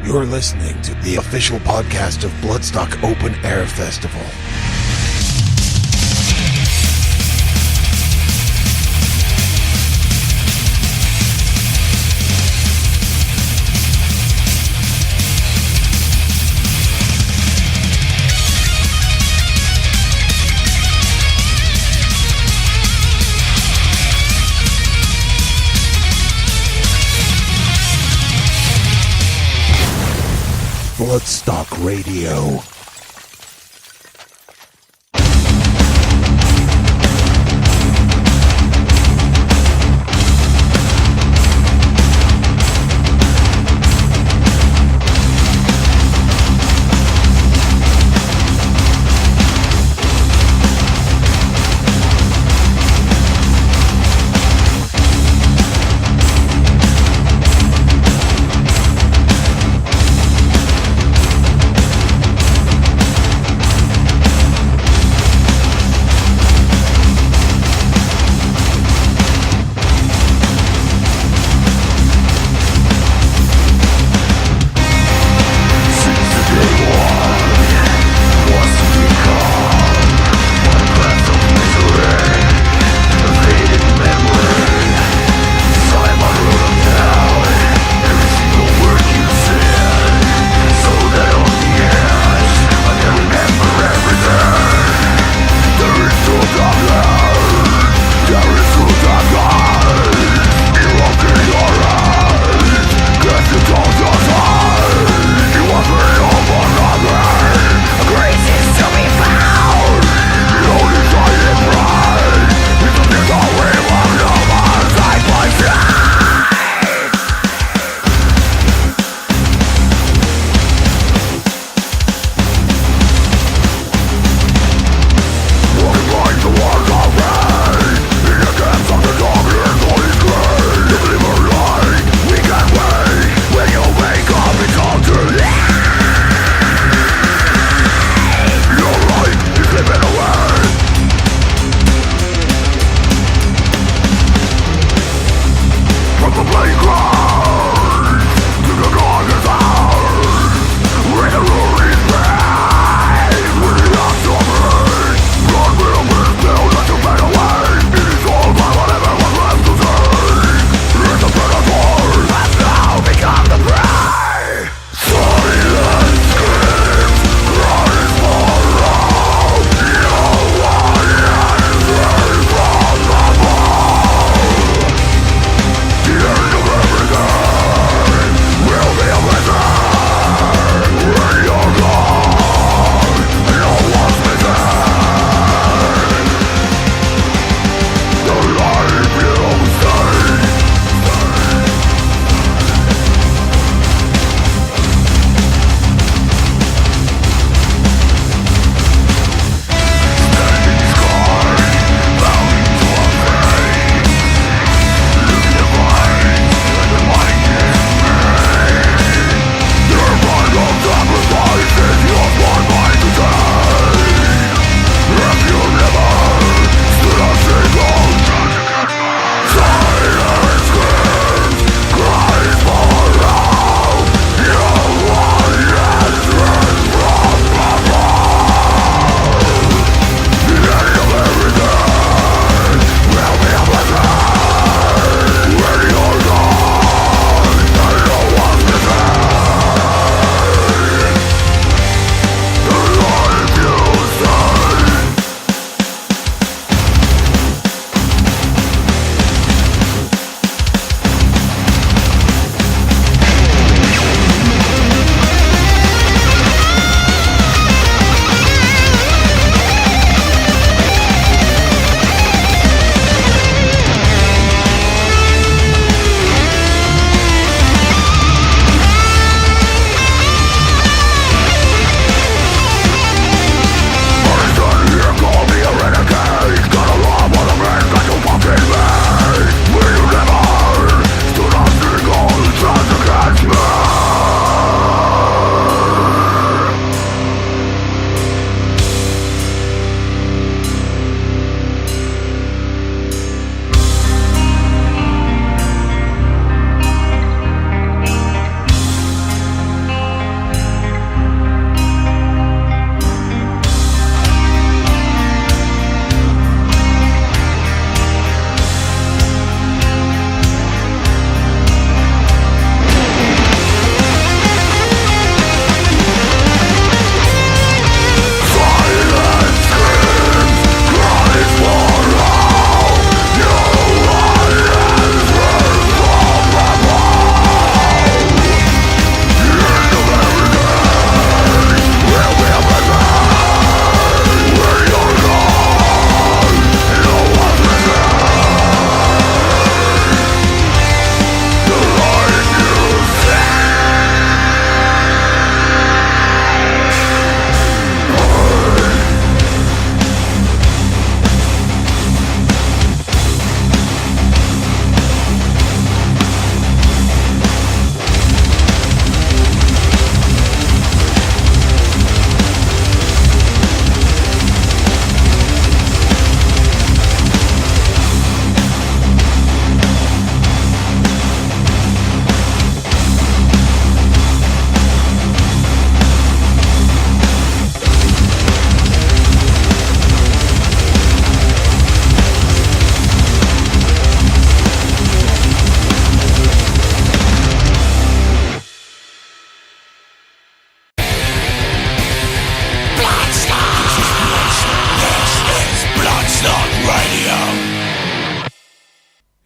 You're listening to the official podcast of Bloodstock Open Air Festival. Bloodstock Radio.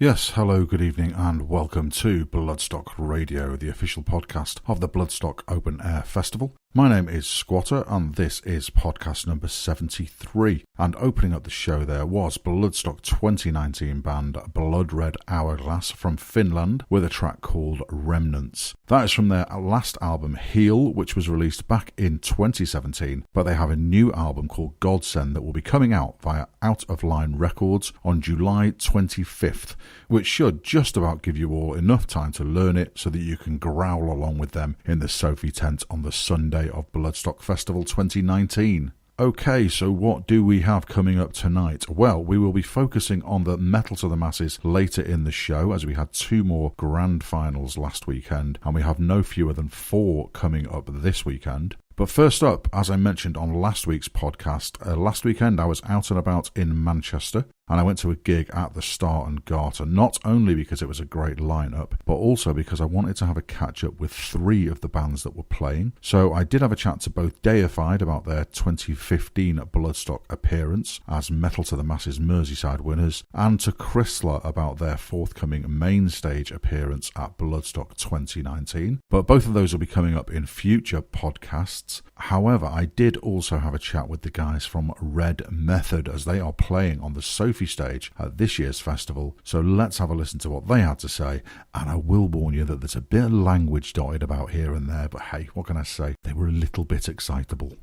Yes, hello, good evening, and welcome to Bloodstock Radio, the official podcast of the Bloodstock Open Air Festival. My name is Squatter, and this is podcast number 73. And opening up the show there was Bloodstock 2019 band Blood Red Hourglass from Finland with a track called Remnants. That is from their last album Heal, which was released back in 2017, but they have a new album called Godsend that will be coming out via Out of Line Records on July 25th, which should just about give you all enough time to learn it so that you can growl along with them in the Sophie tent on the Sunday of Bloodstock Festival 2019. Okay, so what do we have coming up tonight? Well, we will be focusing on the Metal to the Masses later in the show, as we had 2 more grand finals last weekend, and we have no fewer than 4 coming up this weekend. But first up, as I mentioned on last week's podcast, last weekend I was out and about in Manchester, and I went to a gig at the Star and Garter, not only because it was a great lineup, but also because I wanted to have a catch-up with 3 of the bands that were playing. So I did have a chat to both Deified about their 2015 Bloodstock appearance as Metal to the Masses Merseyside winners, and to Chrysler about their forthcoming main stage appearance at Bloodstock 2019. But both of those will be coming up in future podcasts. However, I did also have a chat with the guys from Red Method as they are playing on the Sophie stage at this year's festival, so let's have a listen to what they had to say. And I will warn you that there's a bit of language dotted about here and there, but hey, what can I say? They were a little bit excitable.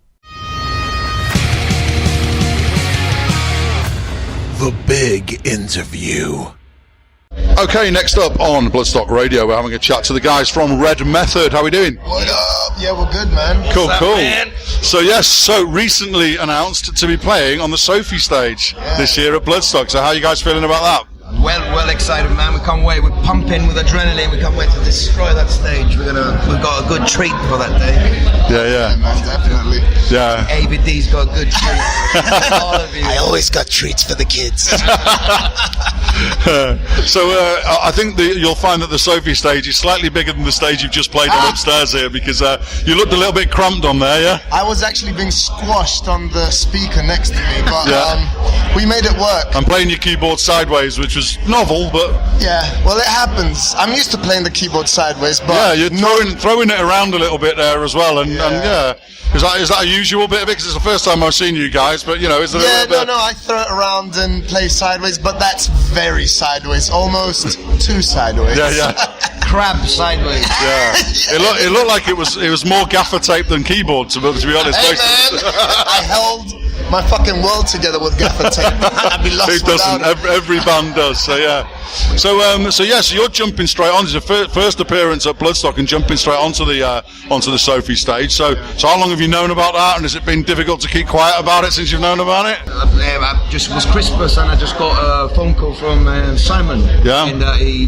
The big interview. Okay, next up on Bloodstock Radio, we're having a chat to the guys from Red Method. How are we doing? What up? Yeah, we're good, man. Cool, What's cool. up, man? So yes, so recently announced to be playing on the Sophie stage this year at Bloodstock. So how are you guys feeling about that? Well excited, man. We can't wait. We're pumping with adrenaline. We can't wait to destroy that stage. We've got a good treat for that day. Yeah, man, definitely. Yeah. ABD's got a good treat. All of you. I always got treats for the kids. So I think you'll find that the Sophie stage is slightly bigger than the stage you've just played on upstairs here, because you looked a little bit cramped on there, yeah? I was actually being squashed on the speaker next to me, but we made it work. I'm playing your keyboard sideways, which was novel, but... Yeah, well, it happens. I'm used to playing the keyboard sideways, but... Yeah, you're throwing it around a little bit there as well, and yeah. Is that a usual bit of it? Because it's the first time I've seen you guys, but, you know, is there a little bit... No, I throw it around and play sideways, but that's very sideways, almost too sideways. Yeah. Crab sideways. Yeah. It looked like it was more gaffer tape than keyboard, to be honest. Hey, man, I held my fucking world together with gaffer tape. I'd be lost. It doesn't. Every band does. So yeah. So you're jumping straight on. It's your first appearance at Bloodstock and jumping straight onto the Sophie stage. So how long have you known about that? And has it been difficult to keep quiet about it since you've known about it? I just was Christmas and I just got a phone call from Simon. Yeah. And he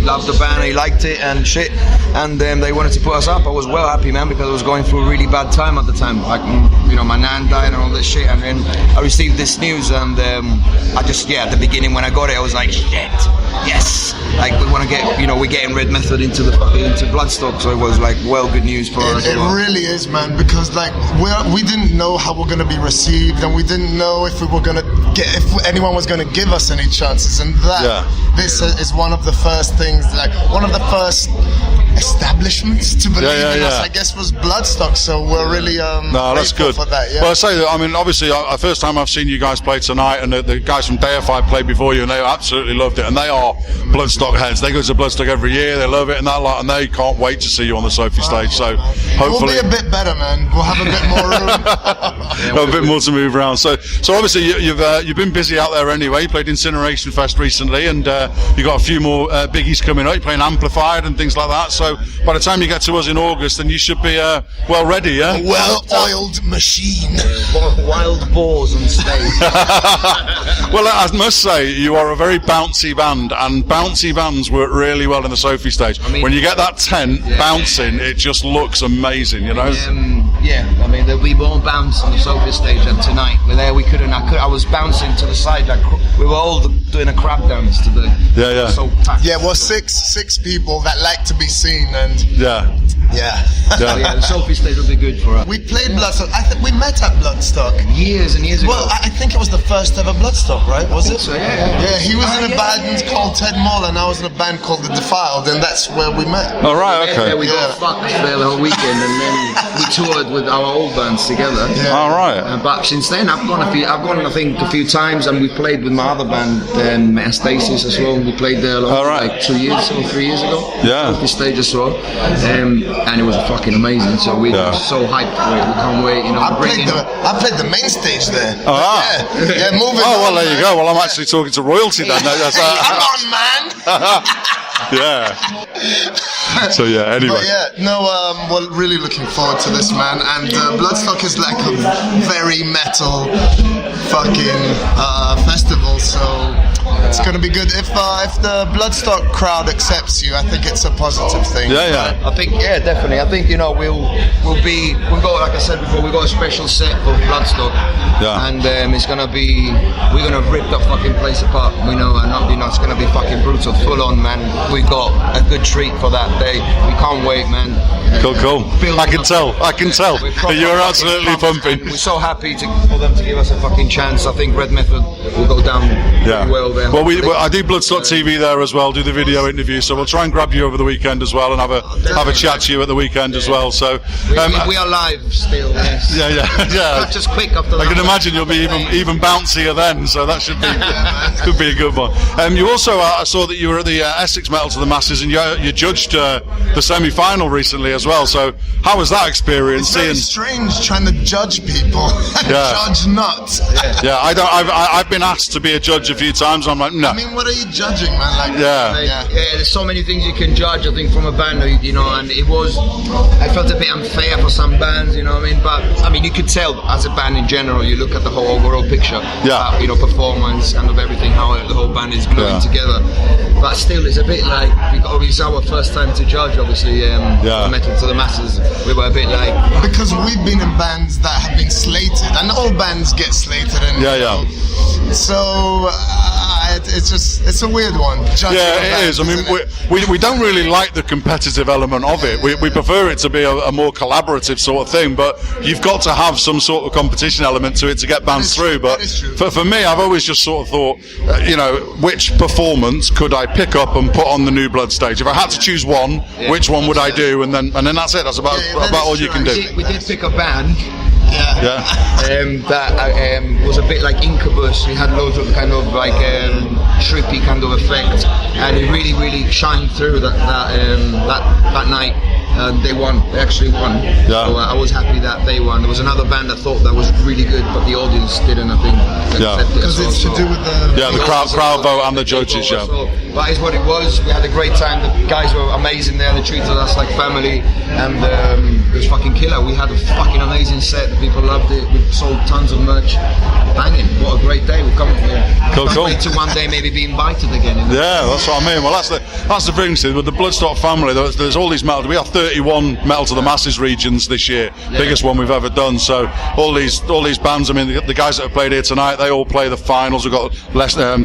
loved the band, he liked it and shit, and they wanted to put us up. I was well happy, man, because I was going through a really bad time at the time. Like, my nan died and all this shit, and then I received this news, and I just, at the beginning when I got it, I was like, shit, yes, like we want to get, we're getting Red Method into Bloodstock, so it was like, well, good news for us. It really is, man, because like we didn't know how we're gonna be received, and we didn't know if if anyone was gonna give us any chances, and this is one of the first things, like one of the first establishments to believe in us, I guess, was Bloodstock. So we're really that's good for that. Yeah. Well, I say that. I mean, obviously, the first time I've seen you guys play tonight, and the guys from Deified played before you, and they absolutely loved it. And they are Bloodstock heads. They go to Bloodstock every year. They love it and that lot, and they can't wait to see you on the Sophie stage. So hopefully we'll be a bit better, man. We'll have a bit more room. A bit more to move around. So obviously you've been busy out there anyway. You played Incineration Fest recently, and you got a few more biggies coming up. You're playing Amplified and things like that. So by the time you get to us in August, then you should be well ready, yeah? A well-oiled machine. Wild boars on stage. Well, I must say, you are a very bouncy band, and bouncy bands work really well in the Sophie stage. I mean, when you get that tent bouncing, it just looks amazing, you know? I mean, we won't bounce on the Sophie stage, and tonight we're there. We couldn't. I was bouncing to the side, like we were all doing a crab dance to the. Yeah. So packed. Yeah, well, six people that like to be seen, and Yeah. The Sophie stage will be good for us. We played Bloodstock. I think we met at Bloodstock years and years ago. Well, I think it was the first ever Bloodstock, right? Was it? So, yeah. Yeah, he was in a band called Ted Moll, and I was in a band called The Defiled, and that's where we met. Oh, right, okay. We got fucked there the whole weekend, and then we toured with our old bands together. Yeah. All right. But since then, I've gone I think a few times, and we played with my other band, Stasis as well. We played there like 2 years or 3 years ago. Yeah. Sophie stage as well, and it was fucking amazing. So we were so hyped for it. We can't wait. You know, I played the main stage there. Yeah, moving. Oh well, there you go. Well, I'm actually talking to royalty then. Come on, man. Yeah. So yeah. Anyway. But we're really looking forward to this, man. And Bloodstock is like a very metal fucking festival. So it's gonna be good. If the Bloodstock crowd accepts you, I think it's a positive thing. Yeah. I think definitely. I think we've got, like I said before, we've got a special set for Bloodstock. Yeah. And it's gonna be, we're gonna rip that fucking place apart. We know, and it's gonna be fucking brutal, full on, man. We got a good treat for that day. We can't wait, man. Cool. I can tell. You're absolutely pumping. We're so happy for them to give us a fucking chance. I think Red Method will go down pretty well there. Well, I do Bloodstock TV there as well. Do the video interview, so we'll try and grab you over the weekend as well, and have a chat to you at the weekend as well. So we are live still. Yes. Yeah. Just quick after that. I can imagine you'll be even bouncier then, so that should be could be a good one. You also I saw that you were at the Essex Metal to the Masses, and you judged the semi-final recently as well. So how was that experience? It's very strange trying to judge people and judge not. Yeah, I've been asked to be a judge a few times. I'm like, no. I mean, what are you judging, man? Like, there's so many things you can judge, I think, from a band, and I felt a bit unfair for some bands, you know what I mean? But I mean, you could tell as a band in general, you look at the whole overall picture, performance, kind of everything, how the whole band is gluing together. But still, it's a bit like, it's our first time to judge, obviously, Metal to the Masses. We were a bit like, because we've been in bands that have been slated, and all bands get slated, and so it's a weird one. It is. I mean, we don't really like the competitive element of it. We prefer it to be a more collaborative sort of thing, but you've got to have some sort of competition element to it to get bands through. But for me, I've always just sort of thought, which performance could I pick up and put on the New Blood stage? If I had to choose one, which one would I do? And then that's it. That's about all you can do. We did pick a band. That was a bit like Incubus. We had loads of kind of like trippy kind of effect, and it really, really shined through that night. They won. They actually won. So I was happy that they won. There was another band I thought that was really good, but the audience didn't. I think because it's to do with the crowd vote and the judges. But it's what it was. We had a great time. The guys were amazing there. They treated us like family, and it was fucking killer. We had a fucking amazing set. People loved it. We sold tons of merch. Banging. What a great day. We've come here. Can't wait to one day maybe be invited again. Yeah, that's what I mean. Well, that's the thing. With the Bloodstock family, there's all these metal. We have 31 Metal to the Masses regions this year. Biggest one we've ever done. So all these bands. I mean, the guys that have played here tonight, they all play the finals. We've got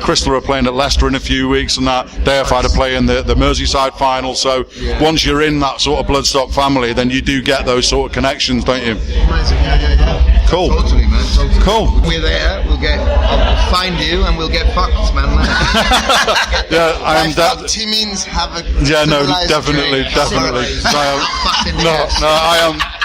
Crystal are playing at Leicester in a few weeks, and that Deified are playing the Merseyside final. So once you're in that sort of Bloodstock family, then you do get those sort of connections, don't you? Amazing. Yeah. Cool. Totally, man. Totally. Cool. We're there. I'll find you, and we'll get fucked, man. I am that. T means have a. Yeah, no, definitely.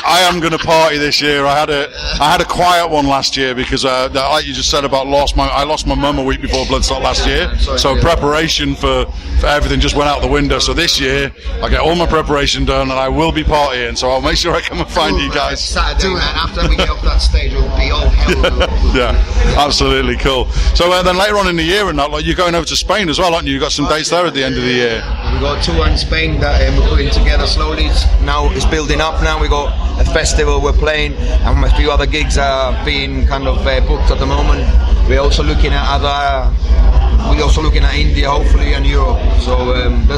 I am going to party this year. I had a quiet one last year because, like you just said about I lost my mum a week before Bloodstock last year. So preparation for everything just went out the window. So this year I get all my preparation done, and I will be partying. So I'll make sure I come and find you guys. Saturday, man. After we get off that stage, it'll be all hell. Absolutely cool. So then later on in the year, and that, you're going over to Spain as well, aren't you? You got some dates there at the end of the year. We got a tour in Spain that we're putting together slowly. It's building up now. We got a festival we're playing, and a few other gigs are being kind of booked at the moment. We're also looking at other we're also looking at India, hopefully, and Europe. So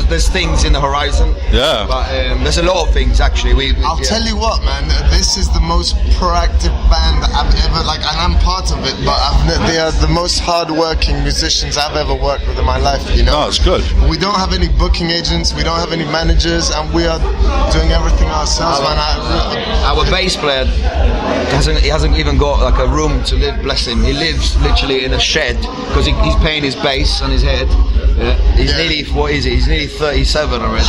there's things in the horizon. Yeah. But there's a lot of things actually. I'll tell you what, man. This is the most proactive band that I've ever and I'm part of it. But they are the most hard-working musicians I've ever worked with in my life. You know. Oh, it's good. We don't have any booking agents. We don't have any managers, and we are doing everything ourselves, man. Our bass player hasn't even got like a room to live. Bless him. He lives literally in a shed because he's paying his bass on his head. He's nearly, what is it? He's nearly 37 already.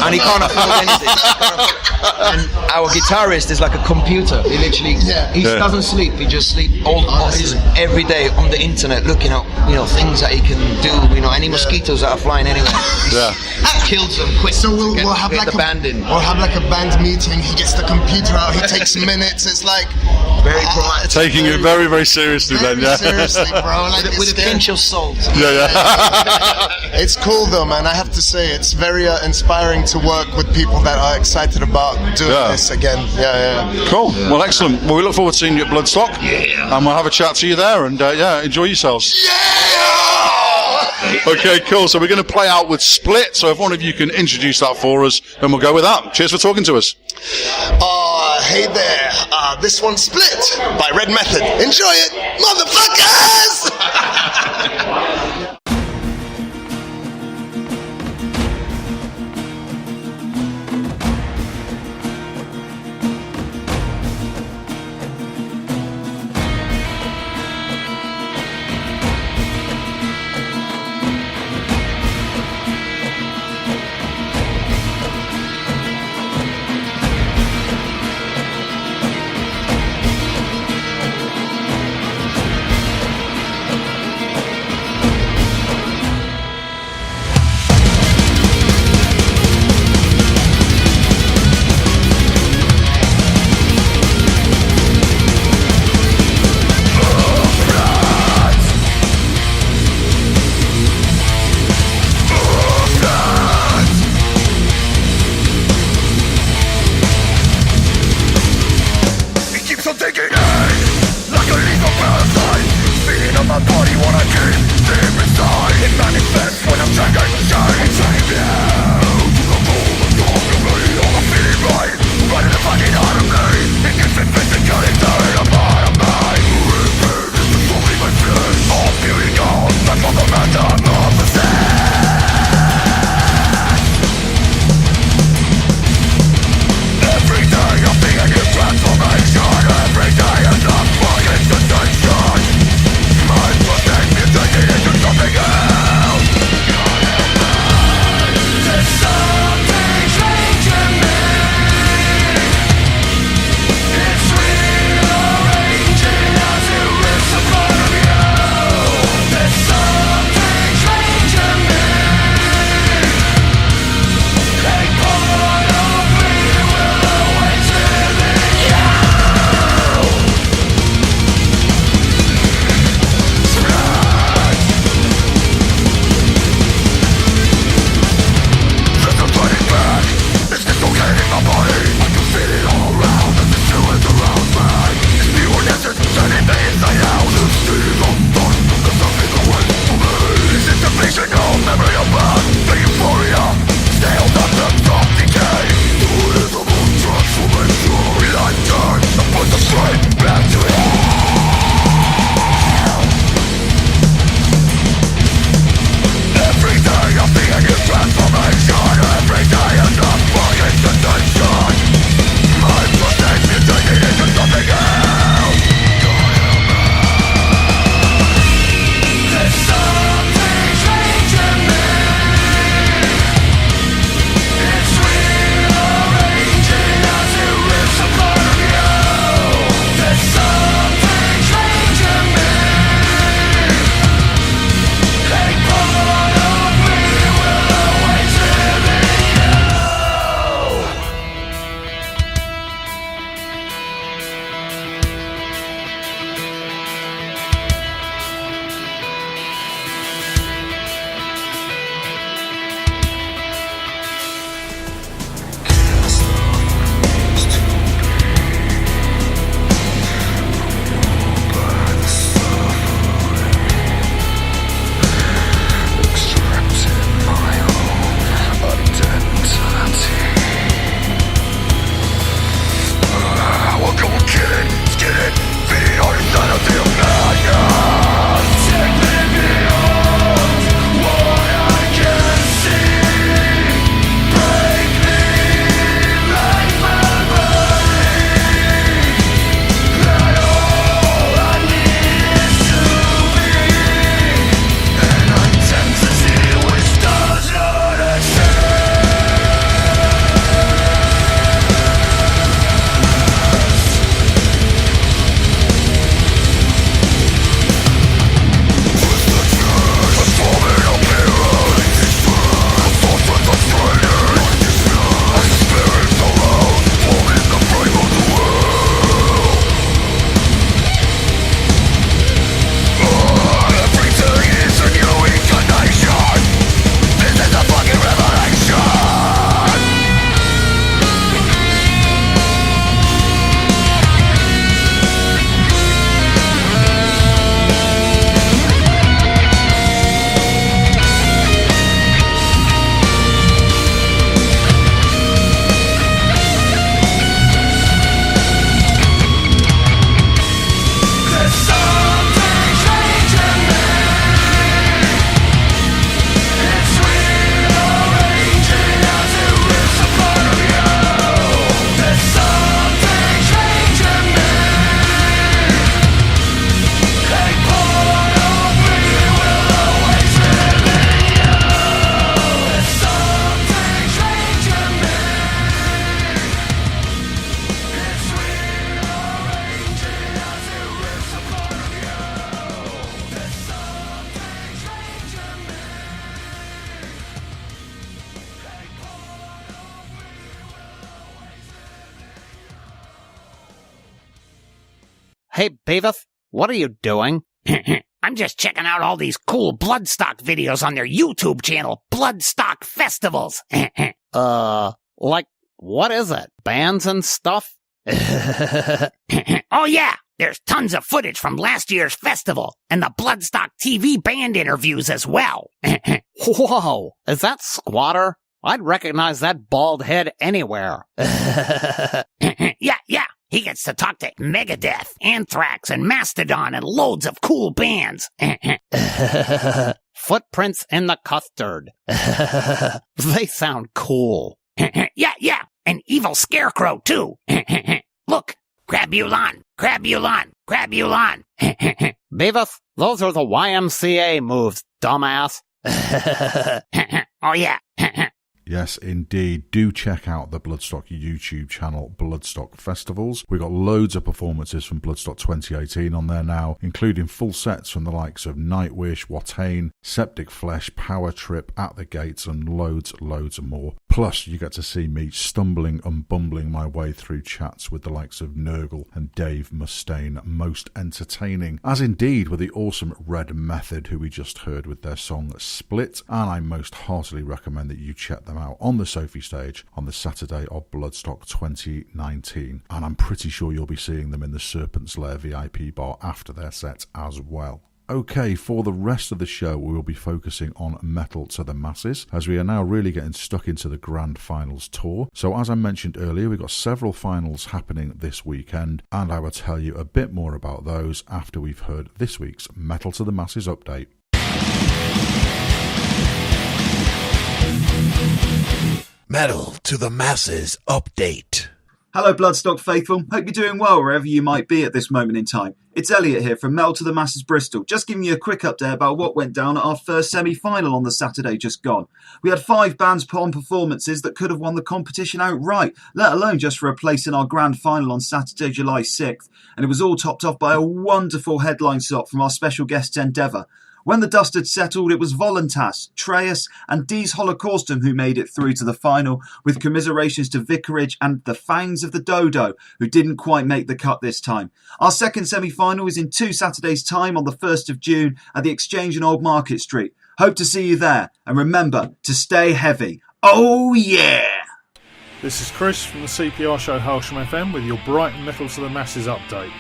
And he can't afford anything. And our guitarist is like a computer. He literally, he doesn't sleep. He just sleeps every day on the internet, looking at things that he can do. Any mosquitoes that are flying anywhere. He kills them quick. So we'll have like the band in. We'll have like a band meeting. He gets the computer out. He takes minutes. It's like very proactive. Taking it very, very seriously then. Yeah. Seriously, bro. Like with a pinch of salt. Yeah. It's cool though, man. I have to say, it's very inspiring to work with people that are excited about doing this again. Cool. Well, excellent. Well, we look forward to seeing you at Bloodstock. And we'll have a chat to you there, and enjoy yourselves. Okay, cool. So we're going to play out with Split. So if one of you can introduce that for us, then we'll go with that. Cheers for talking to us. Hey there. This one's Split by Red Method. Enjoy it, motherfuckers! Hey, Beavis, what are you doing? I'm just checking out all these cool Bloodstock videos on their YouTube channel, Bloodstock Festivals. Like, what is it? Bands and stuff? Oh yeah, there's tons of footage from last year's festival, and the Bloodstock TV band interviews as well. Whoa, is that Squatter? I'd recognize that bald head anywhere. Yeah. He gets to talk to Megadeth, Anthrax, and Mastodon, and loads of cool bands. Footprints in the Custard. They sound cool. Yeah, an evil scarecrow, too. Look, Crabulon. Beavis, those are the YMCA moves, dumbass. Oh, yeah. Yes, indeed. Do check out the Bloodstock YouTube channel, Bloodstock Festivals. We've got loads of performances from Bloodstock 2018 on there now, including full sets from the likes of Nightwish, Watain, Septic Flesh, Power Trip, At the Gates, and loads more. Plus, you get to see me stumbling and bumbling my way through chats with the likes of Nurgle and Dave Mustaine. Most entertaining, as indeed with the awesome Red Method, who we just heard with their song Split. And I most heartily recommend that you check them out on the Sophie stage on the Saturday of Bloodstock 2019, and I'm pretty sure you'll be seeing them in the Serpent's Lair VIP bar after their set as well. Okay, for the rest of the show we will be focusing on Metal to the Masses, as we are now really getting stuck into the Grand Finals tour. So as I mentioned earlier, we've got several finals happening this weekend, and I will tell you a bit more about those after we've heard this week's Metal to the Masses update. Metal to the Masses update. Hello Bloodstock faithful, hope you're doing well wherever you might be at this moment in time. It's Elliot here from Metal to the Masses Bristol, just giving you a quick update about what went down at our first semi-final on the Saturday just gone. We had 5 bands put on performances that could have won the competition outright, let alone just for a place in our grand final on Saturday, July 6th, and it was all topped off by a wonderful headline slot from our special guest Endeavour. When the dust had settled, it was Voluntas, Treus and Dees Holocaustum who made it through to the final, with commiserations to Vicarage and the Fangs of the Dodo, who didn't quite make the cut this time. Our second semi-final is in 2 Saturdays' time on the 1st of June at the Exchange in Old Market Street. Hope to see you there, and remember to stay heavy. Oh yeah! This is Chris from the CPR show Halsham FM with your Brighton Metal to the Masses update.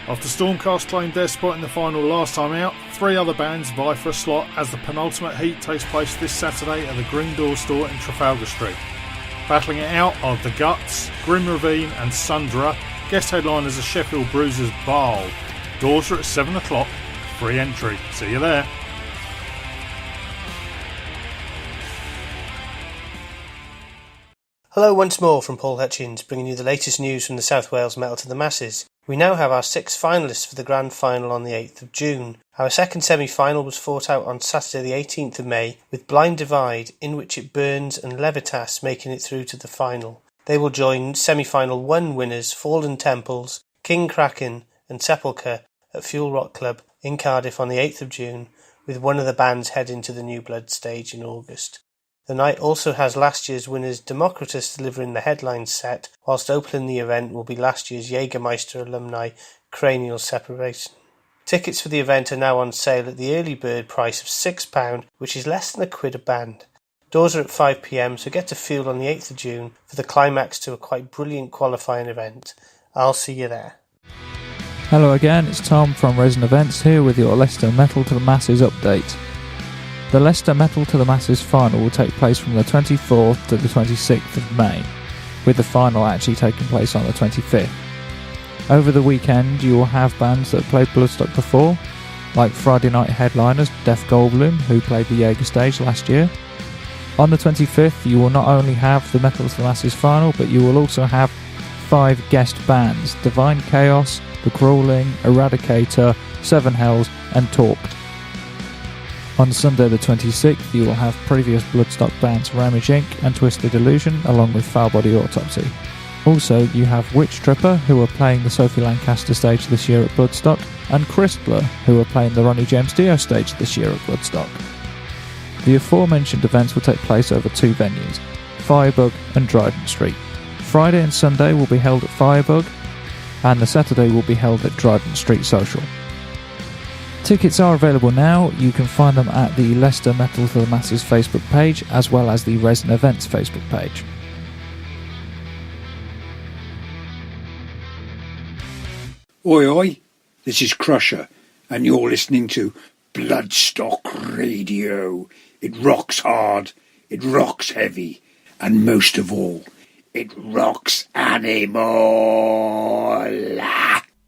After Stormcast claimed their spot in the final last time out, 3 other bands vie for a slot as the penultimate heat takes place this Saturday at the Green Door store in Trafalgar Street. Battling it out are The Guts, Grim Ravine and Sundra. Guest headliners are Sheffield Bruisers Baal. Doors are at 7 o'clock, free entry. See you there. Hello once more from Paul Hutchins, bringing you the latest news from the South Wales Metal to the Masses. We now have our 6 finalists for the Grand Final on the 8th of June. Our second semi-final was fought out on Saturday the 18th of May, with Blind Divide, in which it Burns and Levitas making it through to the final. They will join semi-final 1 winners Fallen Temples, King Kraken and Sepulchre at Fuel Rock Club in Cardiff on the 8th of June, with one of the bands heading to the New Blood stage in August. The night also has last year's winners Democritus delivering the headline set, whilst opening the event will be last year's Jägermeister alumni Cranial Separation. Tickets for the event are now on sale at the early bird price of £6, which is less than £1 a band. Doors are at 5 p.m, so get to Field on the 8th of June for the climax to a quite brilliant qualifying event. I'll see you there. Hello again, it's Tom from Resin Events here with your Leicester Metal to the Masses update. The Leicester Metal to the Masses final will take place from the 24th to the 26th of May, with the final actually taking place on the 25th. Over the weekend you will have bands that have played Bloodstock before, like Friday night headliners Death Goldblum, who played the Jaeger stage last year. On the 25th you will not only have the Metal to the Masses final, but you will also have 5 guest bands: Divine Chaos, The Crawling, Eradicator, Seven Hells and Torqued. On Sunday the 26th you will have previous Bloodstock bands Ramage Inc. and Twisted Illusion along with Foul Body Autopsy. Also you have Witch Tripper, who are playing the Sophie Lancaster stage this year at Bloodstock, and Crystler, who are playing the Ronnie James Dio stage this year at Bloodstock. The aforementioned events will take place over 2 venues, Firebug and Dryden Street. Friday and Sunday will be held at Firebug, and the Saturday will be held at Dryden Street Social. Tickets are available now. You can find them at the Leicester Metal to the Masses Facebook page as well as the Resin Events Facebook page. Oi oi, this is Crusher and you're listening to Bloodstock Radio. It rocks hard, it rocks heavy, and most of all, it rocks animal.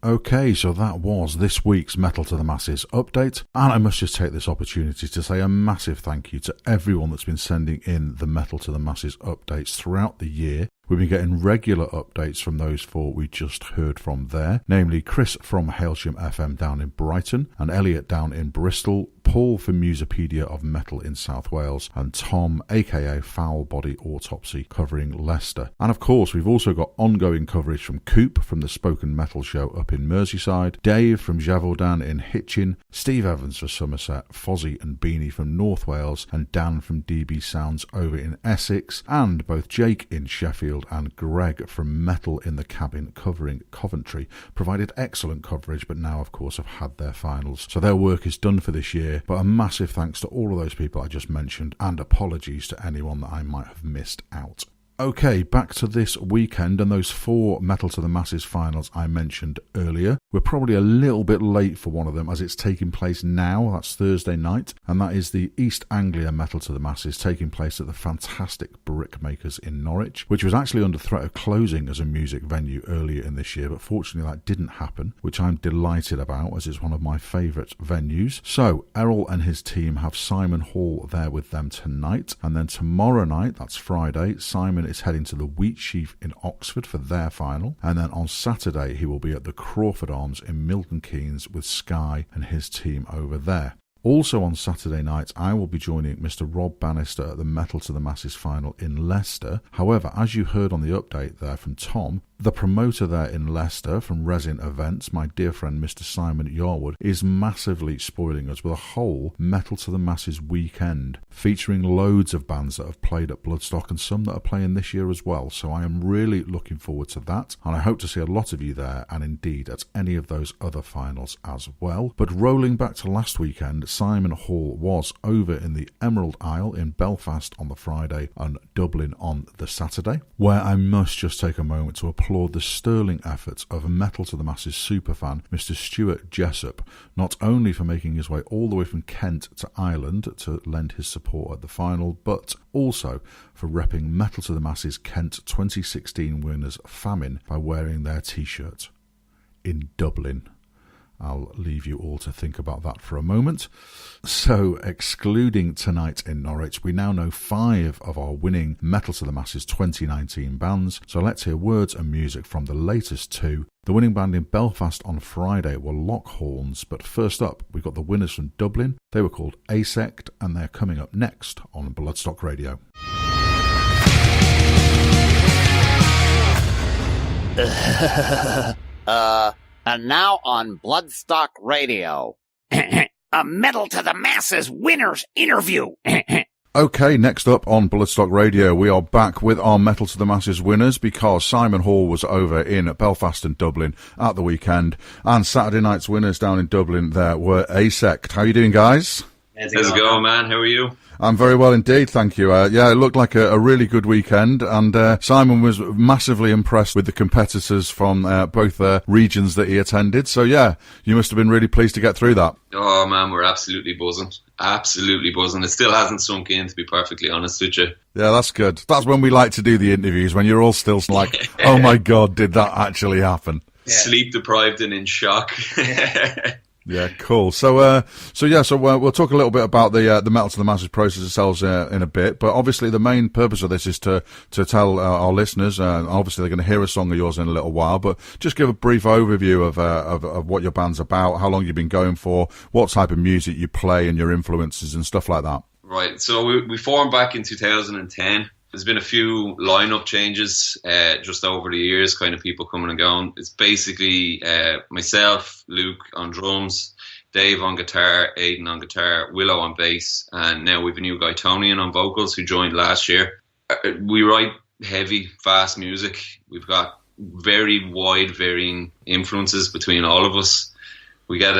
Okay, so that was this week's Metal to the Masses update, and I must just take this opportunity to say a massive thank you to everyone that's been sending in the Metal to the Masses updates throughout the year. We've been getting regular updates from those four we just heard from there, namely Chris from Hailsham FM down in Brighton, and Elliot down in Bristol, Paul from Musopedia of Metal in South Wales, and Tom, aka Foul Body Autopsy, covering Leicester. And of course, we've also got ongoing coverage from Coop from the Spoken Metal Show up in Merseyside, Dave from Javaudan in Hitchin, Steve Evans for Somerset, Fozzie and Beanie from North Wales, and Dan from DB Sounds over in Essex, and both Jake in Sheffield and Greg from Metal in the Cabin covering Coventry provided excellent coverage, but now of course have had their finals, so their work is done for this year. But a massive thanks to all of those people I just mentioned, and apologies to anyone that I might have missed out. Okay, back to this weekend and those four Metal to the Masses finals I mentioned earlier. We're probably a little bit late for one of them as it's taking place now, that's Thursday night, and that is the East Anglia Metal to the Masses taking place at the fantastic Brickmakers in Norwich, which was actually under threat of closing as a music venue earlier in this year, but fortunately that didn't happen, which I'm delighted about as it's one of my favourite venues. So, Errol and his team have Simon Hall there with them tonight, and then tomorrow night, that's Friday, Simon is heading to the Wheatsheaf in Oxford for their final, and then on Saturday he will be at the Crawford Arms in Milton Keynes with Sky and his team over there. Also on Saturday night, I will be joining Mr. Rob Bannister at the Metal to the Masses final in Leicester. However, as you heard on the update there from Tom, the promoter there in Leicester from Resin Events, my dear friend Mr. Simon Yarwood, is massively spoiling us with a whole Metal to the Masses weekend, featuring loads of bands that have played at Bloodstock and some that are playing this year as well. So I am really looking forward to that, and I hope to see a lot of you there, and indeed at any of those other finals as well. But rolling back to last weekend, Simon Hall was over in the Emerald Isle in Belfast on the Friday and Dublin on the Saturday, where I must just take a moment to applaud the sterling efforts of Metal to the Masses superfan Mr. Stuart Jessup, not only for making his way all the way from Kent to Ireland to lend his support at the final, but also for repping Metal to the Masses Kent 2016 winners Famine by wearing their t-shirt in Dublin. I'll leave you all to think about that for a moment. So, excluding tonight in Norwich, we now know 5 of our winning Metal to the Masses 2019 bands. So let's hear words and music from the latest 2. The winning band in Belfast on Friday were Lockhorns, but first up, we got the winners from Dublin. They were called Asect, and they're coming up next on Bloodstock Radio. And now on Bloodstock Radio, a Metal to the Masses winners interview. Okay, next up on Bloodstock Radio, we are back with our Metal to the Masses winners because Simon Hall was over in Belfast and Dublin at the weekend, and Saturday night's winners down in Dublin there were Asect. How are you doing, guys? How's it going, man? How are you? I'm very well indeed, thank you. Yeah, it looked like a really good weekend, and Simon was massively impressed with the competitors from both regions that he attended. So yeah, you must have been really pleased to get through that. Oh man, we're absolutely buzzing. Absolutely buzzing. It still hasn't sunk in, to be perfectly honest with you. Yeah, that's good. That's when we like to do the interviews, when you're all still like, oh my God, did that actually happen? Yeah. Sleep deprived and in shock. Yeah, cool. So we'll talk a little bit about the Metal to the Masses process itself in a bit. But obviously, the main purpose of this is to tell our listeners. Obviously, they're going to hear a song of yours in a little while, but just give a brief overview of what your band's about, how long you've been going for, what type of music you play, and your influences and stuff like that. Right. So we formed back in 2010. There's been a few lineup changes just over the years, kind of people coming and going. It's basically myself, Luke on drums, Dave on guitar, Aidan on guitar, Willow on bass, and now we've a new guy, Tony, on vocals, who joined last year. We write heavy, fast music. We've got very wide varying influences between all of us. We get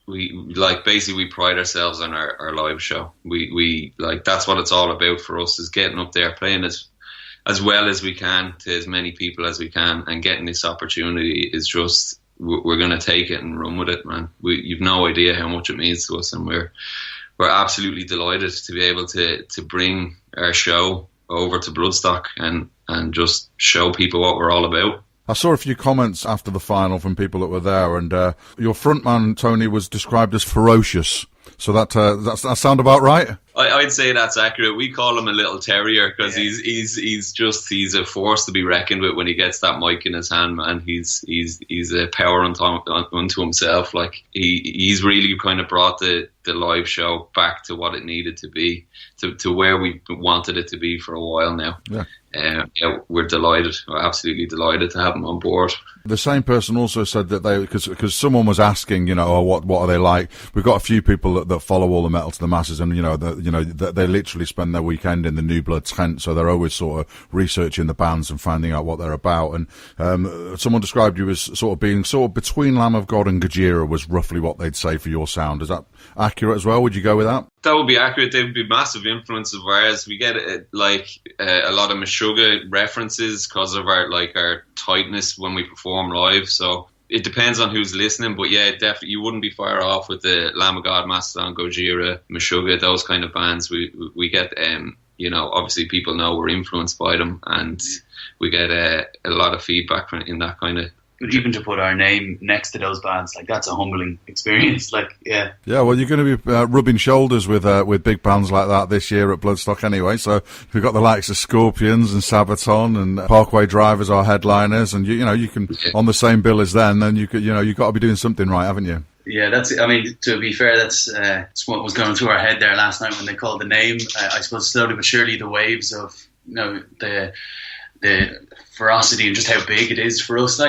we pride ourselves on our live show. We like, that's what it's all about for us, is getting up there, playing as well as we can to as many people as we can, and getting this opportunity is just, we're going to take it and run with it, man. You've no idea how much it means to us, and we're absolutely delighted to be able to bring our show over to Bloodstock and just show people what we're all about. I saw a few comments after the final from people that were there, and your frontman, Tony, was described as ferocious. So that sound about right? I'd say that's accurate. We call him a little terrier because he's a force to be reckoned with when he gets that mic in his hand, man. He's a power unto himself. Like he's really kind of brought the live show back to what it needed to be, to where we wanted it to be for a while now. Yeah. We're delighted. We're absolutely delighted to have him on board. The same person also said that because someone was asking, what are they like? We've got a few people that follow all the Metal to the Masses, and they literally spend their weekend in the New Blood tent, so they're always sort of researching the bands and finding out what they're about. And someone described you as sort of being between Lamb of God and Gojira was roughly what they'd say for your sound. Is that accurate as well? Would you go with that? That would be accurate. They would be massive influence of ours. We get a lot of Meshuggah references because of our tightness when we perform live. So it depends on who's listening, but yeah, definitely you wouldn't be far off with the Lamb of God, Mastodon, Gojira, Meshuggah, those kind of bands. We get obviously people know we're influenced by them, and we get a lot of feedback in that kind of. But even to put our name next to those bands, that's a humbling experience. Yeah, well, you're going to be rubbing shoulders with big bands like that this year at Bloodstock anyway. So we've got the likes of Scorpions and Sabaton and Parkway Drive as our headliners, and you can on the same bill as them. Then you've got to be doing something right, haven't you? Yeah, to be fair, that's what was going through our head there last night when they called the name. I suppose slowly but surely the waves of the ferocity and just how big it is for us,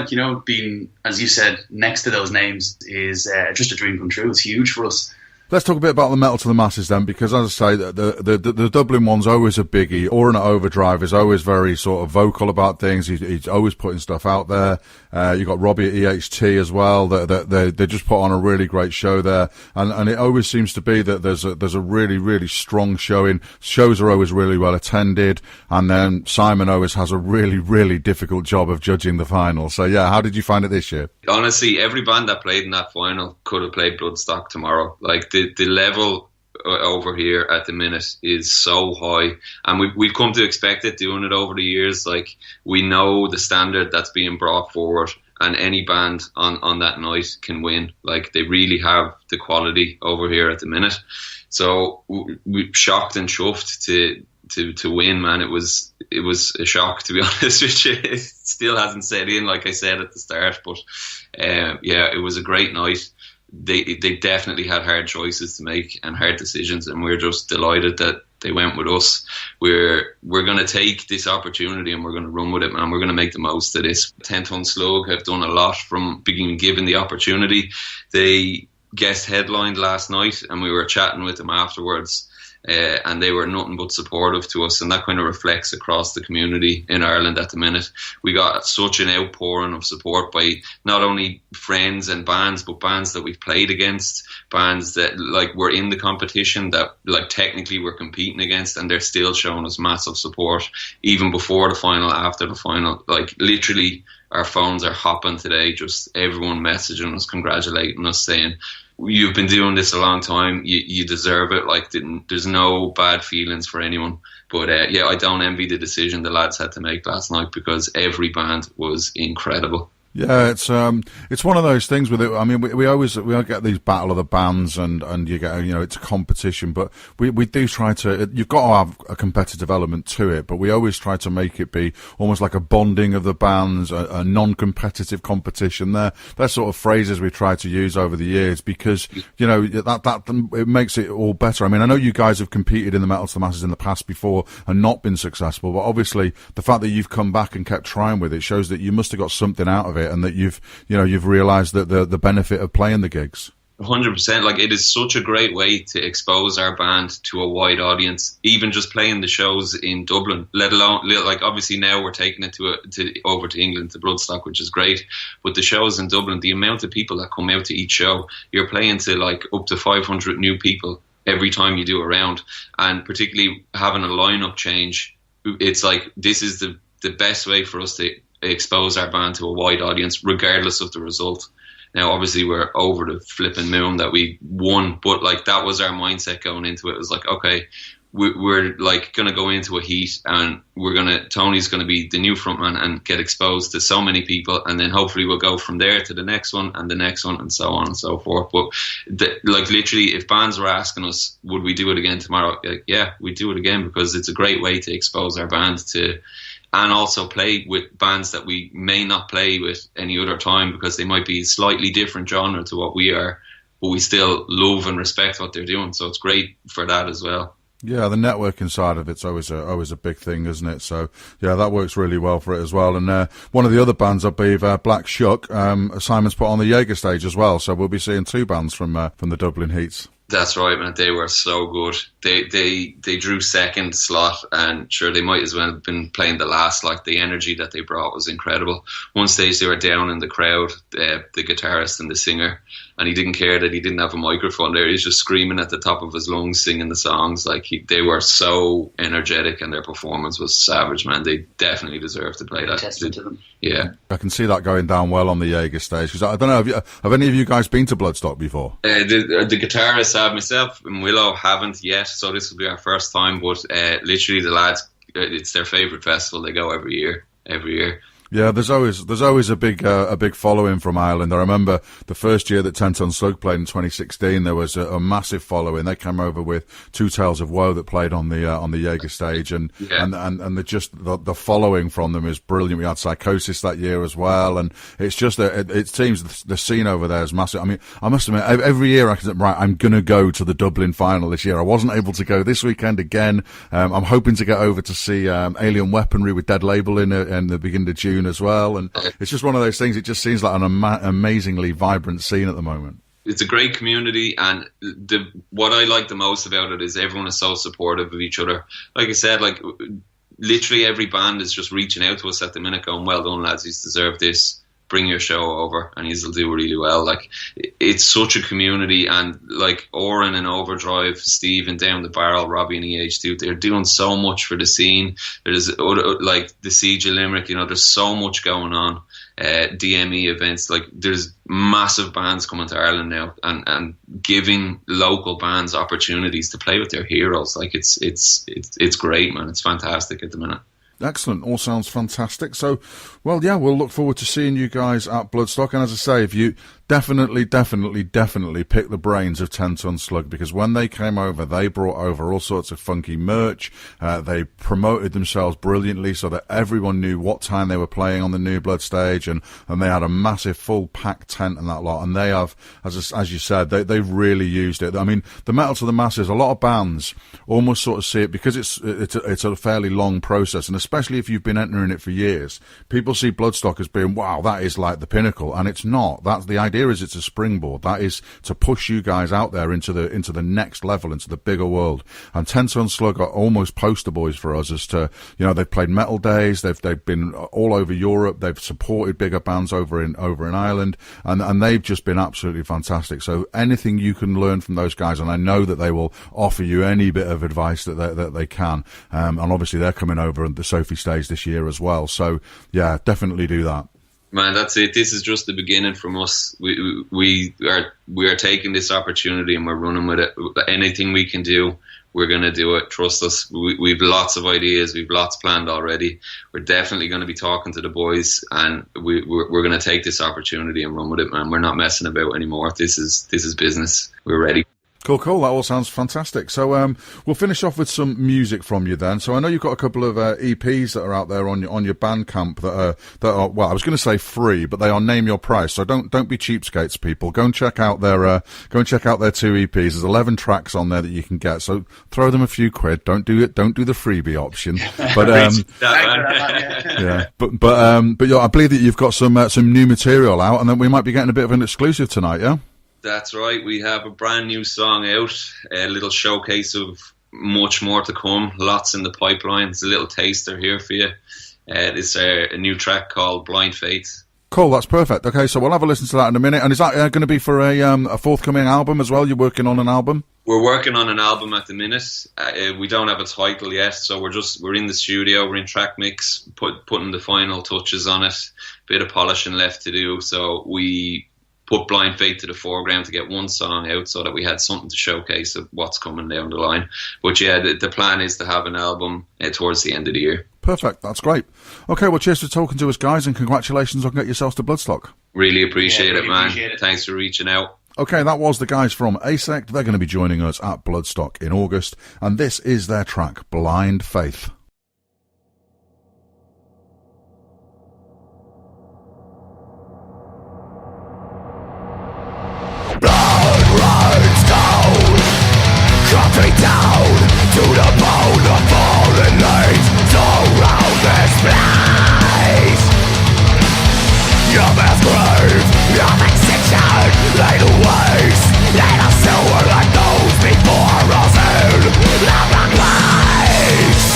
being, as you said, next to those names is just a dream come true. It's huge for us. Let's talk a bit about the Metal to the Masses then, because as I say, the Dublin one's always a biggie. Orin at Overdrive is always very sort of vocal about things. He's always putting stuff out there. You've got Robbie at EHT as well. They just put on a really great show there, and it always seems to be that there's a really, really strong showing. Shows are always really well attended, and then Simon always has a really, really difficult job of judging the final. So yeah, how did you find it this year? Honestly, every band that played in that final could have played Bloodstock tomorrow. The level over here at the minute is so high, and we've come to expect it doing it over the years. We know the standard that's being brought forward, and any band on that night can win. They really have the quality over here at the minute. So we're shocked and chuffed to win, man. It was a shock, to be honest with you. It still hasn't set in, like I said at the start, but it was a great night. They definitely had hard choices to make and hard decisions, and we're just delighted that they went with us. We're going to take this opportunity and we're going to run with it, man. We're going to make the most of this. 10 Ton Slug have done a lot from being given the opportunity. They guest headlined last night, and we were chatting with them afterwards. And they were nothing but supportive to us, and that kind of reflects across the community in Ireland at the minute. We got such an outpouring of support by not only friends and bands, but bands that we've played against, bands that were in the competition that technically we're competing against, and they're still showing us massive support even before the final, after the final. Literally our phones are hopping today, just everyone messaging us, congratulating us, saying, you've been doing this a long time, you deserve it. There's no bad feelings for anyone. But I don't envy the decision the lads had to make last night, because every band was incredible. Yeah, it's one of those things with it. I mean, we all get these battle of the bands, and you get, it's a competition, but we do try to. You've got to have a competitive element to it, but we always try to make it be almost like a bonding of the bands, a non-competitive competition. They're sort of phrases we try to use over the years, because that it makes it all better. I mean, I know you guys have competed in the Metal to the Masses in the past before and not been successful, but obviously the fact that you've come back and kept trying with it shows that you must have got something out of it, and that you've realised that the benefit of playing the gigs. 100%. Like, it is such a great way to expose our band to a wide audience. Even just playing the shows in Dublin, let alone, like, obviously now we're taking it over to England, to Bloodstock, which is great. But the shows in Dublin, the amount of people that come out to each show, you're playing to like up to 500 new people every time you do a round. And particularly having a lineup change, it's like, this is the best way for us to expose our band to a wide audience, regardless of the result. Now, obviously, we're over the flipping moon that we won, but like, that was our mindset going into it. It was like, okay, we're like going to go into a heat, and Tony's going to be the new frontman and get exposed to so many people, and then hopefully we'll go from there to the next one and the next one and so on and so forth. But like, literally, if bands were asking us, would we do it again tomorrow? Like, yeah, we'd do it again, because it's a great way to expose our band to, and also play with bands that we may not play with any other time, because they might be slightly different genre to what we are, but we still love and respect what they're doing. So it's great for that as well. Yeah, the networking side of it's always a big thing, isn't it? So yeah, that works really well for it as well. And one of the other bands, I believe, Black Shuck, Simon's put on the Jaeger stage as well. So we'll be seeing two bands from the Dublin heats. That's right, man. They were so good. They drew second slot, and sure, they might as well have been playing the last. Like, the energy that they brought was incredible. One stage they were down in the crowd, the guitarist and the singer, and he didn't care that he didn't have a microphone there. He was just screaming at the top of his lungs, singing the songs. Like, they were so energetic, and their performance was savage, man. They definitely deserve to play that. Testament to them. Yeah. I can see that going down well on the Jaeger stage, because I don't know, have any of you guys been to Bloodstock before? The guitarist, myself and Willow, haven't yet, so this will be our first time. But literally, the lads, it's their favourite festival. They go every year. Yeah, there's always a big following from Ireland. I remember the first year that 10 Ton Slug played in 2016, there was a massive following. They came over with Two Tales of Woe that played on the Jaeger stage, and the following from them is brilliant. We had Psychosis that year as well, and it's just it seems the scene over there is massive. I mean, I must admit, every year I can say, right, I'm gonna go to the Dublin final this year. I wasn't able to go this weekend again. I'm hoping to get over to see Alien Weaponry with Dead Label in the beginning of June as well, and it's just one of those things. It just seems like an amazingly vibrant scene at the moment. It's a great community, and what I like the most about it is everyone is so supportive of each other. Like I said, like, literally every band is just reaching out to us at the minute going, well done lads, you deserve this, bring your show over, and he'll do really well. Like, it's such a community, and like Oren and Overdrive, Steve and Down the Barrel, Robbie and EH2, they're doing so much for the scene. There's like the Siege of Limerick, there's so much going on. DME events, like, there's massive bands coming to Ireland now, and giving local bands opportunities to play with their heroes. Like, it's great, man. It's fantastic at the minute. Excellent. All sounds fantastic. So, well, yeah, we'll look forward to seeing you guys at Bloodstock. And as I say, if you definitely pick the brains of 10 Ton Slug, because when they came over, they brought over all sorts of funky merch. They promoted themselves brilliantly so that everyone knew what time they were playing on the New Blood stage, and they had a massive full packed tent and that lot. And they have, as you said, they've really used it. I mean, the Metal to the Masses, a lot of bands almost sort of see it, because it's a fairly long process, and especially if you've been entering it for years, people see Bloodstock as being, wow, that is like the pinnacle, and it's not. That's the idea. Is it's a springboard that is to push you guys out there into the next level, into the bigger world. And 10 Ton Slug are almost poster boys for us as to, they've played Metal Days, they've been all over Europe, they've supported bigger bands over in Ireland, and they've just been absolutely fantastic. So anything you can learn from those guys, and I know that they will offer you any bit of advice that they can, and obviously they're coming over at the Sophie stage this year as well. So yeah, definitely do that. Man, that's it. This is just the beginning from us. We are taking this opportunity and we're running with it. Anything we can do, we're going to do it. Trust us. We've lots of ideas. We've lots planned already. We're definitely going to be talking to the boys, and we're going to take this opportunity and run with it, man. We're not messing about anymore. This is business. We're ready. Cool. That all sounds fantastic. So we'll finish off with some music from you then. So I know you've got a couple of EPs that are out there on your Bandcamp that are well, I was going to say free, but they are Name Your Price. So don't be cheapskates, people. Go and check out their two EPs. There's 11 tracks on there that you can get. So throw them a few quid. Don't do the freebie option. But yeah. But yeah, I believe that you've got some new material out, and then we might be getting a bit of an exclusive tonight. Yeah. That's right. We have a brand new song out, a little showcase of much more to come. Lots in the pipeline. It's a little taster here for you. It's a new track called Blind Faith. Cool, that's perfect. Okay, so we'll have a listen to that in a minute. And is that going to be for a forthcoming album as well? You're working on an album? We're working on an album at the minute. We don't have a title yet, so we're in the studio, we're in track mix, putting the final touches on it. Bit of polishing left to do, so we put Blind Faith to the foreground to get one song out so that we had something to showcase of what's coming down the line. But yeah, the plan is to have an album towards the end of the year. Perfect, that's great. Okay, well, cheers for talking to us, guys, and congratulations on getting yourselves to Bloodstock. Really appreciate it, man. Thanks for reaching out. Okay, that was the guys from ASECT. They're going to be joining us at Bloodstock in August, and this is their track, Blind Faith. Blood runs cold, country down to the bone. The fallen lanes surround this place. Your mass grave, your extinction, laid to waste. Laid a sewer like those before us in long place.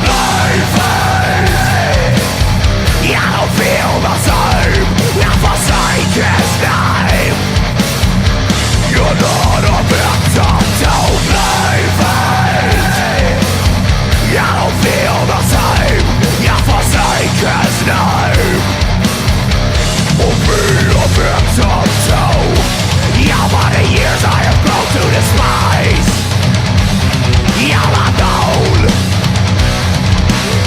Blind faith, you don't feel the same. You forsake his name. You're not a victim to blind faith. You don't feel the same. You forsake his name. Will be a victim too. Yeah, for the years I have grown to despise. You're unknown.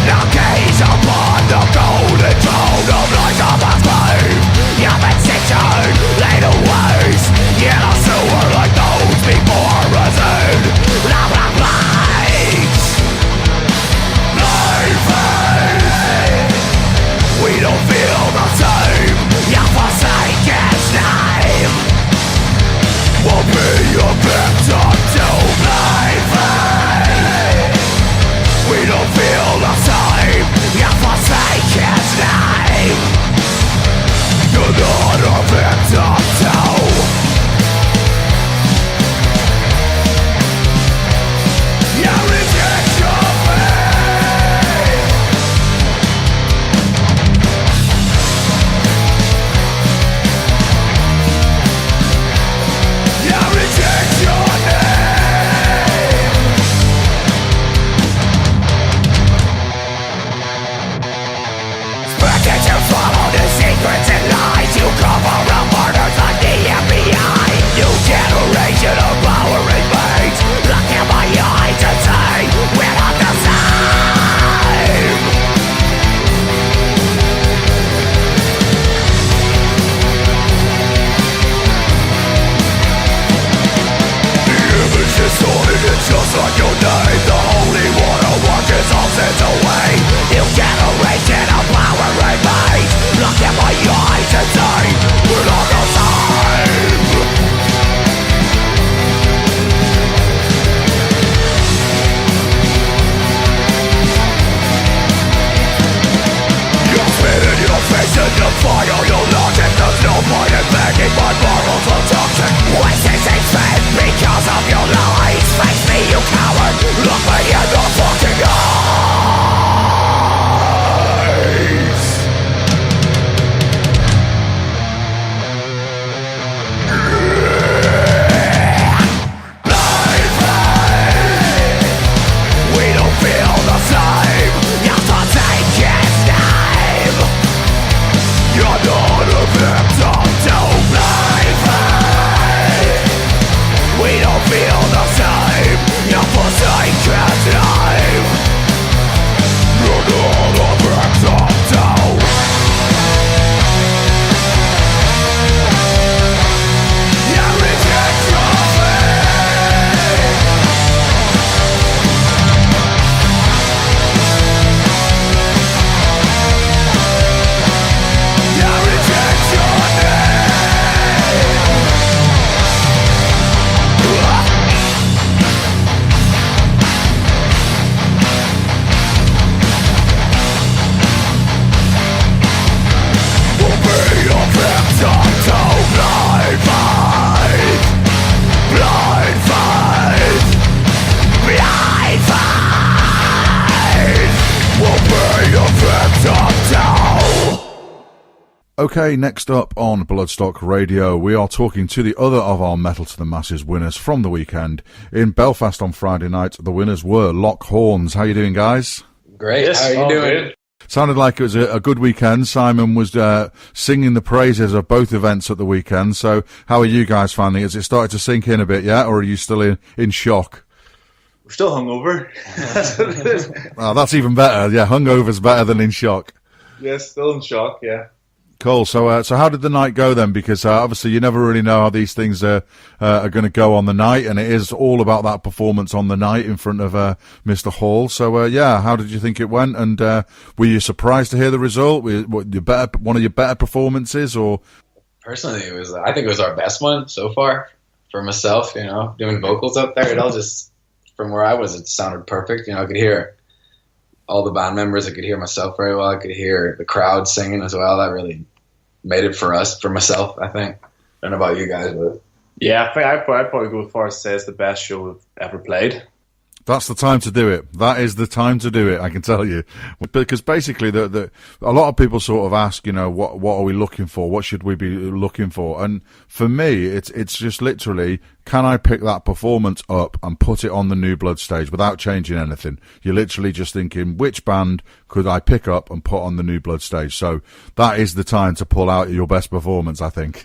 Now gaze upon the golden throne of light of my grave. You've been censored, laid to waste. In a sewer like those before us in long lights. Blind faith, we don't feel the same. You forsake his name. We'll be a victim to blind faith. We don't feel the same. You forsake his name. You're not a victim too. You reject your faith. You reject your name. Expected to follow the secrets and lies. You cover up murders like the FBI. New generation of power inmates. Look in my eyes and say we're not the same. The image distorted, it's just like your name. The holy water washes all sins away. New generation of power inmates. Look in my eyes and say we're not the same. You're spitting your face in the fire. Your logic, there's no point in begging. My morals are toxic. Wasting things fed because of your lies. Face me, you coward. Okay, next up on Bloodstock Radio, we are talking to the other of our Metal to the Masses winners from the weekend. In Belfast on Friday night, the winners were Lock Horns. How you doing, guys? Great. Yes, how are you doing? Good. Sounded like it was a good weekend. Simon was singing the praises of both events at the weekend. So how are you guys finding it? Has it started to sink in a bit yet, or are you still in shock? We're still hungover. Oh, that's even better. Yeah, hungover's better than in shock. Yes, still in shock, yeah. Cool. So how did the night go then? Because obviously you never really know how these things are going to go on the night, and it is all about that performance on the night in front of Mr. Hall. So how did you think it went? And were you surprised to hear the result? One of your better performances, or? Personally, I think it was our best one so far for myself. You know, doing vocals up there, it all just from where I was, it sounded perfect. You know, I could hear all the band members. I could hear myself very well. I could hear the crowd singing as well. That really made it for myself, I think. I don't know about you guys, but yeah, I think I'd probably go as far as to say it's the best show we've ever played. That's the time to do it. That is the time to do it, I can tell you. Because basically, a lot of people sort of ask, you know, what are we looking for? What should we be looking for? And for me, it's just literally, can I pick that performance up and put it on the New Blood stage without changing anything? You're literally just thinking, which band could I pick up and put on the New Blood stage? So that is the time to pull out your best performance, I think.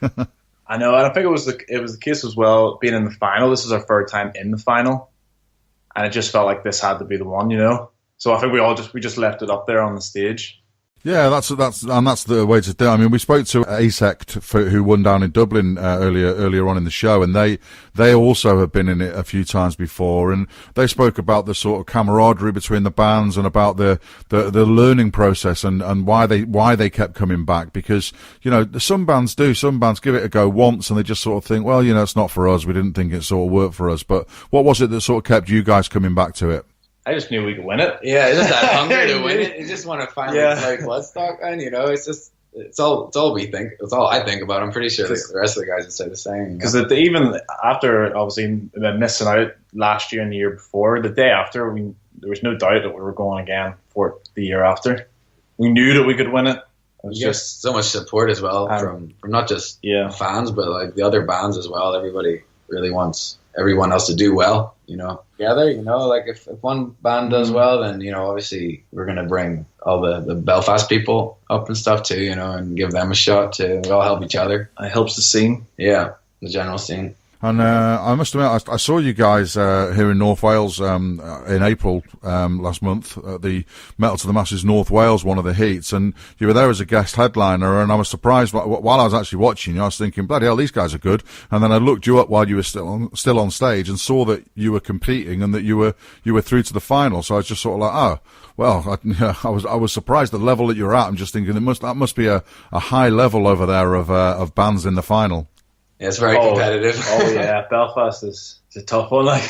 I know, and I think it was the case as well, being in the final. This was our third time in the final. And it just felt like this had to be the one, you know. So I think we just left it up there on the stage. Yeah, that's the way to do it. I mean, we spoke to Asect, who won down in Dublin earlier on in the show, and they also have been in it a few times before, and they spoke about the sort of camaraderie between the bands and about the learning process and why they kept coming back, because, you know, some bands give it a go once and they just sort of think, well, you know, it's not for us. We didn't think it sort of worked for us. But what was it that sort of kept you guys coming back to it? I just knew we could win it. Yeah, it's just that hunger to win it. You just want to finally play Bloodstock, and you know, it's all we think. It's all I think about. I'm pretty sure the rest of the guys would say the same. Because even after obviously missing out last year and the year before, the day after, there was no doubt that we were going again for the year after. We knew that we could win it. It was just so much support as well from not just fans, but like the other bands as well. Everybody really wants everyone else to do well, you know, together, you know, like if one band does well, then, you know, obviously we're going to bring all the Belfast people up and stuff too, you know, and give them a shot too. We all help each other. It helps the scene. Yeah, the general scene. And I must admit, I saw you guys here in North Wales in April last month at the Metal to the Masses North Wales, one of the heats, and you were there as a guest headliner, and I was surprised while I was actually watching you. I was thinking, bloody hell, these guys are good. And then I looked you up while you were still on stage and saw that you were competing and that you were through to the final. So I was just sort of like, oh, well, I was surprised at the level that you're at. I'm just thinking that must be a high level over there of bands in the final. Yeah, it's very competitive. Oh yeah, Belfast is a tough one. Like,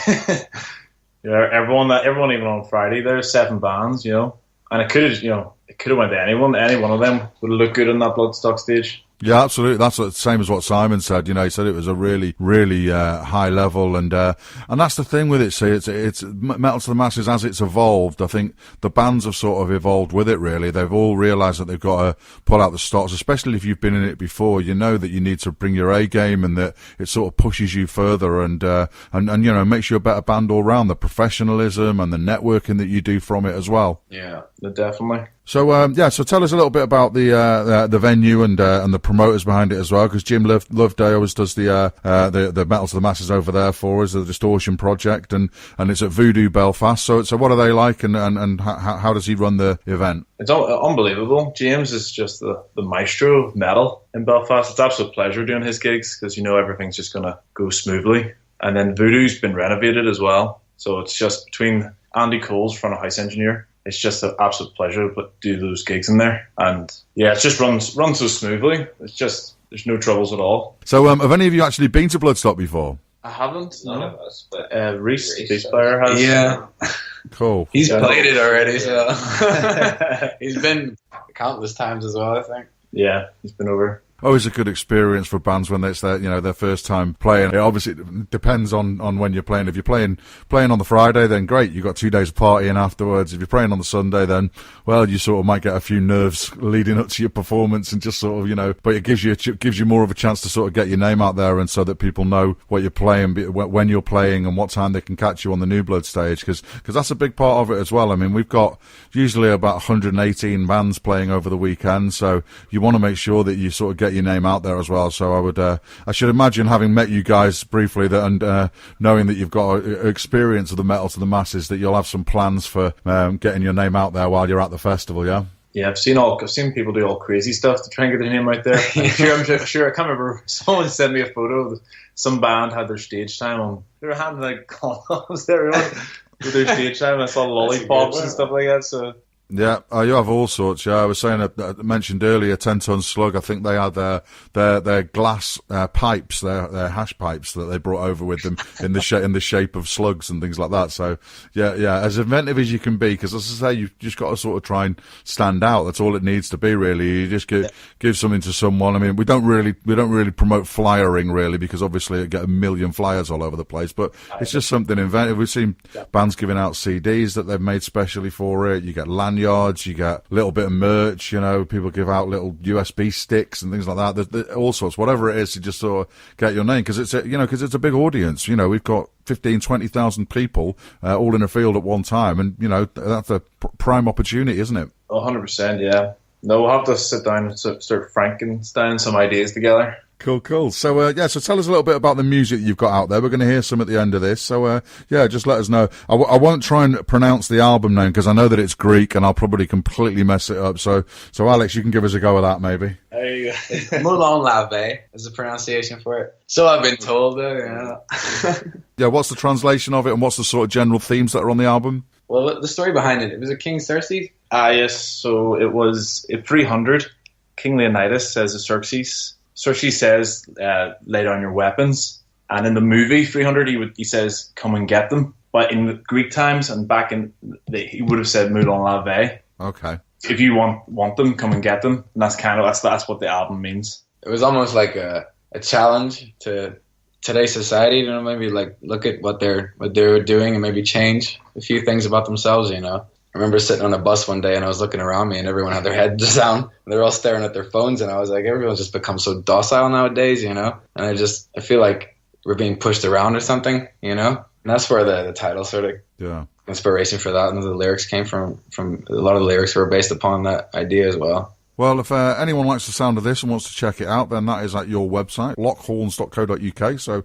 everyone even on Friday, there's 7 bands, you know, and it could have went to anyone. Any one of them would have looked good on that Bloodstock stage. Yeah, absolutely. That's the same as what Simon said. You know, he said it was a really, really high level, and that's the thing with it. See, it's Metal to the Masses as it's evolved. I think the bands have sort of evolved with it. Really, they've all realised that they've got to pull out the stops. Especially if you've been in it before, you know that you need to bring your A game, and that it sort of pushes you further, and you know, makes you a better band all round. The professionalism and the networking that you do from it as well. Yeah, definitely. So so tell us a little bit about the venue and the promoters behind it as well, because Jim Loveday always does the Metal to the Masses over there for us, the Distortion Project, and it's at Voodoo Belfast. So what are they like, and how does he run the event? It's unbelievable. James is just the maestro of metal in Belfast. It's an absolute pleasure doing his gigs, because you know everything's just going to go smoothly. And then Voodoo's been renovated as well, so it's just between Andy Cole's front of house engineer. It's just an absolute pleasure to do those gigs in there. And yeah, it just runs so smoothly. It's just, there's no troubles at all. So have any of you actually been to Bloodstock before? I haven't, none of us. But Reese, the bass player, has. Yeah. Cool. He's played it already, so he's been countless times as well, I think. Yeah, he's been over. always a good experience for bands when it's their first time playing. It obviously depends on when you're playing. If you're playing on the Friday, then great, you've got 2 days of partying afterwards. If you're playing on the Sunday, then, well, you sort of might get a few nerves leading up to your performance and just sort of, but it gives you more of a chance to sort of get your name out there, and so that people know what you're playing, when you're playing, and what time they can catch you on the New Blood stage, because that's a big part of it as well. I mean, we've got usually about 118 bands playing over the weekend, so you want to make sure that you sort of get your name out there as well. So I should imagine, having met you guys briefly, that and knowing that you've got experience of the Metal to the Masses, that you'll have some plans for getting your name out there while you're at the festival. Yeah, I've seen people do all crazy stuff to try and get their name out there. I'm sure. I can't remember. Someone sent me a photo of some band had their stage time on. They were having like condoms there with their stage time. I saw lollipops and stuff like that. So. Yeah, you have all sorts. Yeah, I was saying, I mentioned earlier, 10 Ton Slug. I think they had their glass pipes, their hash pipes that they brought over with them in the shape of slugs and things like that. So yeah, as inventive as you can be, because as I say, you've just got to sort of try and stand out. That's all it needs to be, really. You just give something to someone. I mean, we don't really promote flyering, really, because obviously it get a million flyers all over the place. But it's just something inventive. We've seen bands giving out CDs that they've made specially for it. You get lanyards, you get a little bit of merch, people give out little USB sticks and things like that. There's all sorts, whatever it is, to just sort of get your name, because it's a big audience. We've got 15,000-20,000 people all in a field at one time, and that's a prime opportunity, isn't it? 100%, yeah. No, we'll have to sit down and start Frankenstein some ideas together. Cool. So, so tell us a little bit about the music you've got out there. We're going to hear some at the end of this. So, just let us know. I won't try and pronounce the album name, because I know that it's Greek and I'll probably completely mess it up. So Alex, you can give us a go at that, maybe. There you go. Moulin Lave is the pronunciation for it. So I've been told, Yeah, what's the translation of it, and what's the sort of general themes that are on the album? Well, the story behind it was a King Xerxes? Yes, so it was at 300. King Leonidas says to Xerxes, says, lay down your weapons. And in the movie 300, he says, come and get them. But in the Greek times and back in, he would have said Moulin Lave. Okay. If you want them, come and get them. And that's what the album means. It was almost like a challenge to today's society, maybe like look at what they're doing and maybe change a few things about themselves, I remember sitting on a bus one day and I was looking around me and everyone had their heads down and they were all staring at their phones, and I was like, everyone's just become so docile nowadays, and I feel like we're being pushed around or something, and that's where the title sort of inspiration for that, and the lyrics came from a lot of the lyrics were based upon that idea as well. Well, if anyone likes the sound of this and wants to check it out, then that is at your website, lockhorns.co.uk, so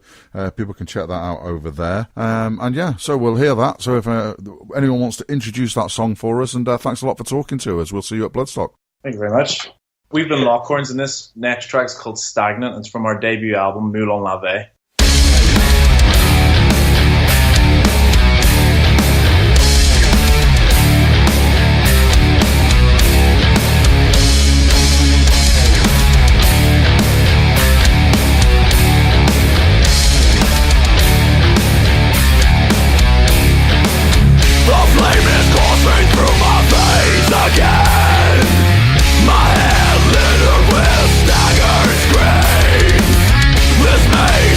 people can check that out over there. So we'll hear that. So if anyone wants to introduce that song for us, and thanks a lot for talking to us. We'll see you at Bloodstock. Thank you very much. We've been Lockhorns, and this next track's called Stagnant. It's from our debut album, Moulin Lave. This may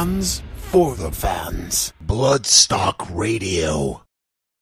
fans, for the fans. Bloodstock Radio.